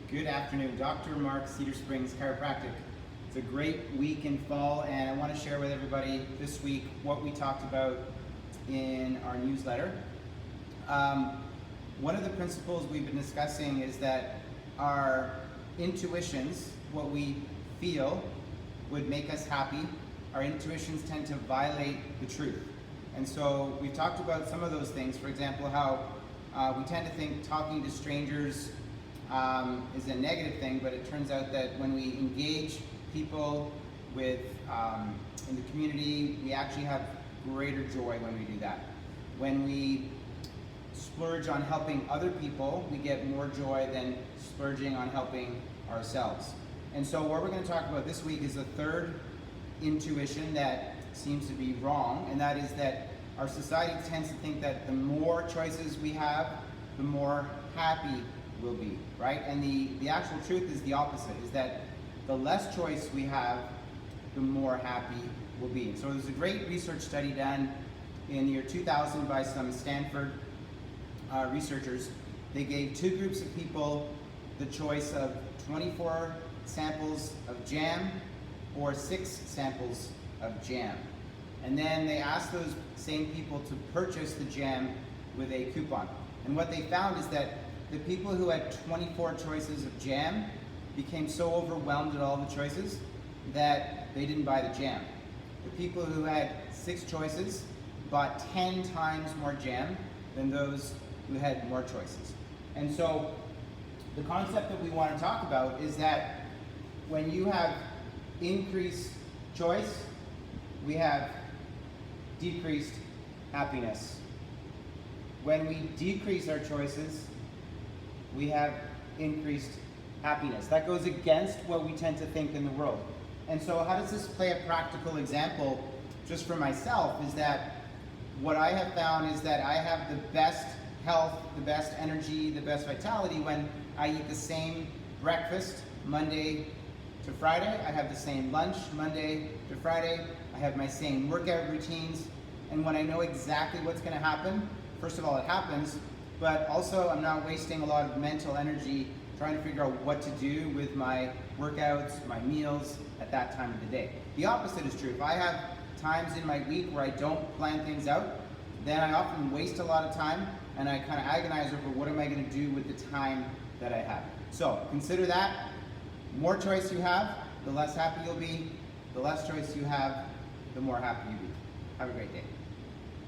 Good afternoon, Dr. Mark, Cedar Springs Chiropractic. It's a great week in fall, and I want to share with everybody this week what we talked about in our newsletter. One of the principles we've been discussing is that our intuitions, what we feel would make us happy, our intuitions tend to violate the truth. And so we've talked about some of those things. For example, how we tend to think talking to strangers is a negative thing, but it turns out that when we engage people with in the community, we actually have greater joy when we do that. When we splurge on helping other people, we get more joy than splurging on helping ourselves. And so what we're going to talk about this week is the third intuition that seems to be wrong, and that is that our society tends to think that the more choices we have, the more happy we'll be, right? And the actual truth is the opposite, is that the less choice we have, the more happy we'll be. So there's a great research study done in the year 2000 by some Stanford researchers. They gave two groups of people the choice of 24 samples of jam or 6 samples of jam. And then they asked those same people to purchase the jam with a coupon. And what they found is that the people who had 24 choices of jam became so overwhelmed at all the choices that they didn't buy the jam. The people who had 6 choices bought 10 times more jam than those who had more choices. And so the concept that we want to talk about is that when you have increased choice, we have decreased happiness. When we decrease our choices, we have increased happiness. That goes against what we tend to think in the world. And so how does this play a practical example just for myself is that what I have found is that I have the best health, the best energy, the best vitality when I eat the same breakfast Monday to Friday. I have the same lunch Monday to Friday. I have my same workout routines. And when I know exactly what's going to happen, first of all, it happens, but also I'm not wasting a lot of mental energy trying to figure out what to do with my workouts, my meals at that time of the day. The opposite is true. If I have times in my week where I don't plan things out, then I often waste a lot of time and I kind of agonize over what am I going to do with the time that I have. So consider that. The more choice you have, the less happy you'll be. The less choice you have, the more happy you'll be. Have a great day.